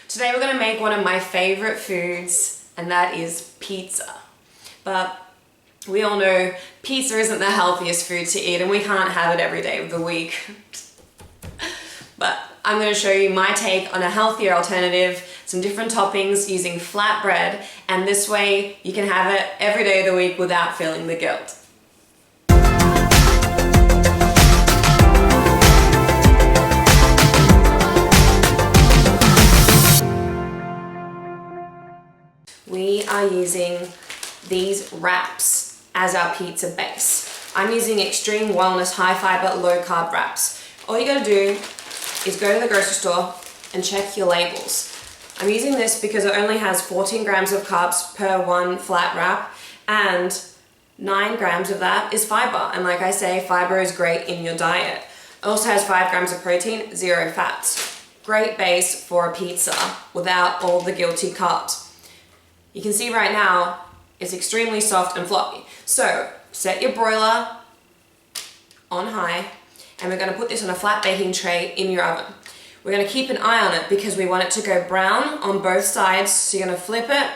Today we're going to make one of my favorite foods, and that is pizza. But we all know pizza isn't the healthiest food to eat and we can't have it every day of the week. But I'm going to show you my take on a healthier alternative, some different toppings using flatbread, and this way you can have it every day of the week without feeling the guilt. We are using these wraps as our pizza base. I'm using Extreme Wellness High Fiber Low Carb wraps. All you gotta do is go to the grocery store and check your labels. I'm using this because it only has 14 grams of carbs per one flat wrap, and 9 grams of that is fiber. And like I say, fiber is great in your diet. It also has 5 grams of protein, 0 fats. Great base for a pizza without all the guilty carbs. You can see right now, it's extremely soft and floppy. So set your broiler on high, and we're gonna put this on a flat baking tray in your oven. We're gonna keep an eye on it because we want it to go brown on both sides. So you're gonna flip it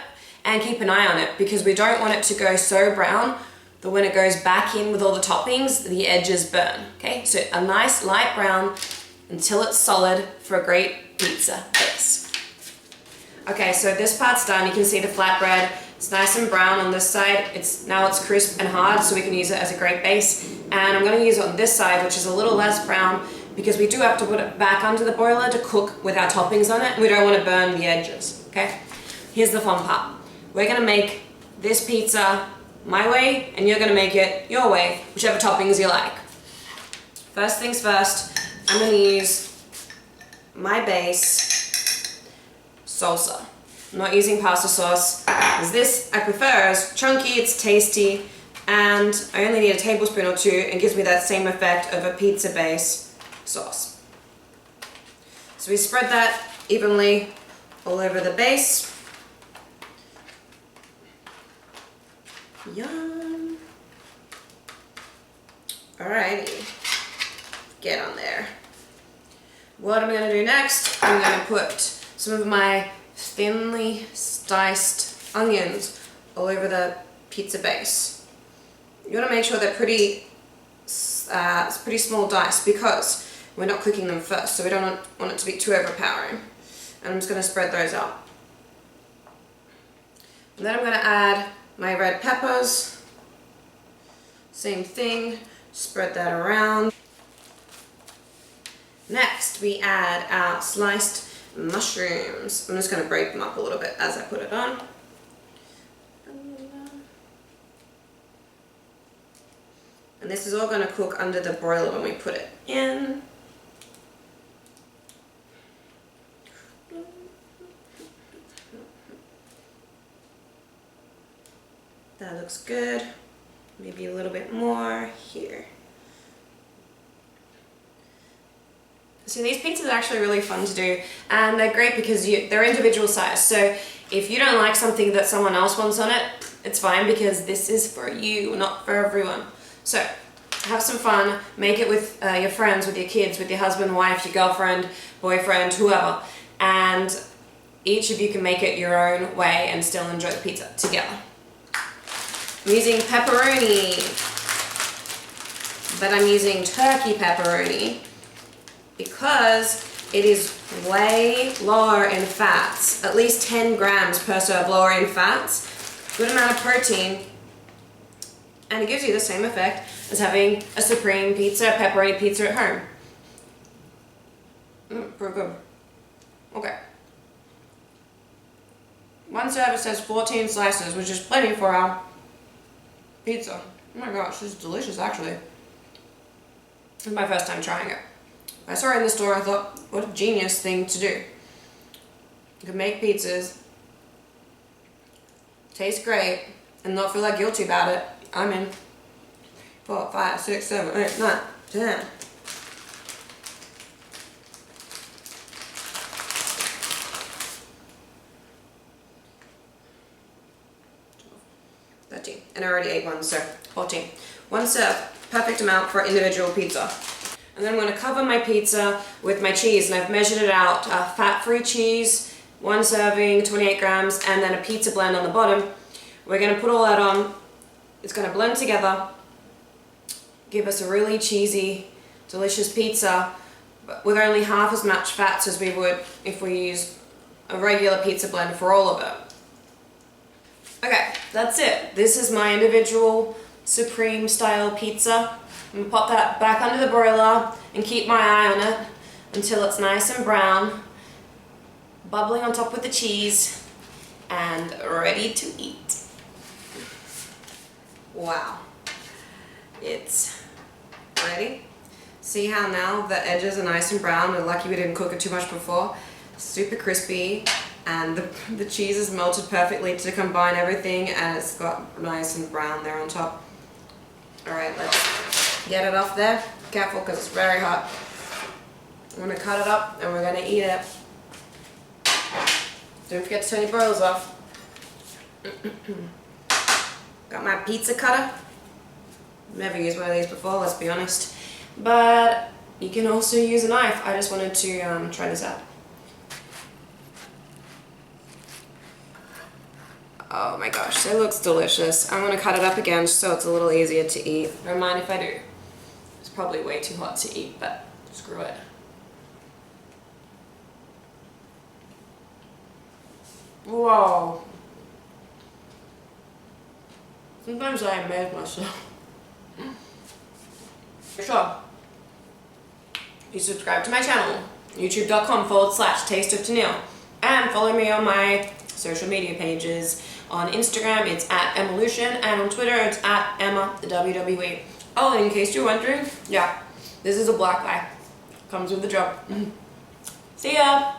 and keep an eye on it because we don't want it to go so brown that when it goes back in with all the toppings, the edges burn, okay? So a nice light brown until it's solid for a great pizza base. Okay, so this part's done. You can see the flatbread. It's nice and brown on this side. Now it's crisp and hard, so we can use it as a great base. And I'm gonna use it on this side, which is a little less brown, because we do have to put it back under the broiler to cook with our toppings on it, and we don't wanna burn the edges, okay? Here's the fun part. We're gonna make this pizza my way, and you're gonna make it your way, whichever toppings you like. First things first, I'm gonna use my base salsa. I'm not using pasta sauce, because this I prefer is chunky, it's tasty, and I only need a tablespoon or two, and gives me that same effect of a pizza base sauce. So we spread that evenly all over the base. Yum. Alrighty, get on there. What I'm gonna do next, I'm gonna put some of my thinly diced onions all over the pizza base. You want to make sure they're pretty small dice because we're not cooking them first, so we don't want it to be too overpowering. And I'm just going to spread those out. And then I'm going to add my red peppers. Same thing, spread that around. Next we add our sliced mushrooms. I'm just going to break them up a little bit as I put it on. And this is all going to cook under the broiler when we put it in. That looks good. Maybe a little bit more here. So these pizzas are actually really fun to do, and they're great because they're individual size. So if you don't like something that someone else wants on it, it's fine because this is for you, not for everyone. So have some fun, make it with your friends, with your kids, with your husband, wife, your girlfriend, boyfriend, whoever, and each of you can make it your own way and still enjoy the pizza together. I'm using pepperoni, but I'm using turkey pepperoni because it is way lower in fats, at least 10 grams per serve lower in fats, good amount of protein, and it gives you the same effect as having a supreme pizza, pepperoni pizza at home. Pretty good. Okay. One service has 14 slices, which is plenty for our pizza. Oh my gosh, this is delicious actually. This is my first time trying it. I saw it in the store, I thought, what a genius thing to do. You can make pizzas, taste great, and not feel like guilty about it. I'm in. 4, 5, 6, 7, 8, 9, 10. And I already ate one, so 14. One serve, perfect amount for individual pizza. And then I'm going to cover my pizza with my cheese, and I've measured it out. Fat-free cheese one serving, 28 grams, and then a pizza blend on the bottom. We're gonna put all that on. It's gonna blend together, give us a really cheesy, delicious pizza, but with only half as much fats as we would if we used a regular pizza blend for all of it. Okay, that's it. This is my individual Supreme style pizza. I'm gonna pop that back under the broiler and keep my eye on it until it's nice and brown, bubbling on top with the cheese, and ready to eat. Wow. It's ready. See how now the edges are nice and brown? We're lucky we didn't cook it too much before. Super crispy, and the cheese is melted perfectly to combine everything, and it's got nice and brown there on top. Alright, let's get it off there. Careful because it's very hot. I'm going to cut it up and we're going to eat it. Don't forget to turn your broils off. Got my pizza cutter. Never used one of these before, let's be honest. But you can also use a knife. I just wanted to try this out. Oh my gosh, it looks delicious. I'm going to cut it up again so it's a little easier to eat. Don't mind if I do. It's probably way too hot to eat, but screw it. Whoa. Sometimes I amaze myself. Sure. You subscribe to my channel, youtube.com/Taste of Tenille, and follow me on my social media pages. On Instagram, it's @Emelution, and on Twitter, it's @EmmaTheWWE. Oh, and in case you're wondering, yeah, this is a black eye. Comes with the job. See ya!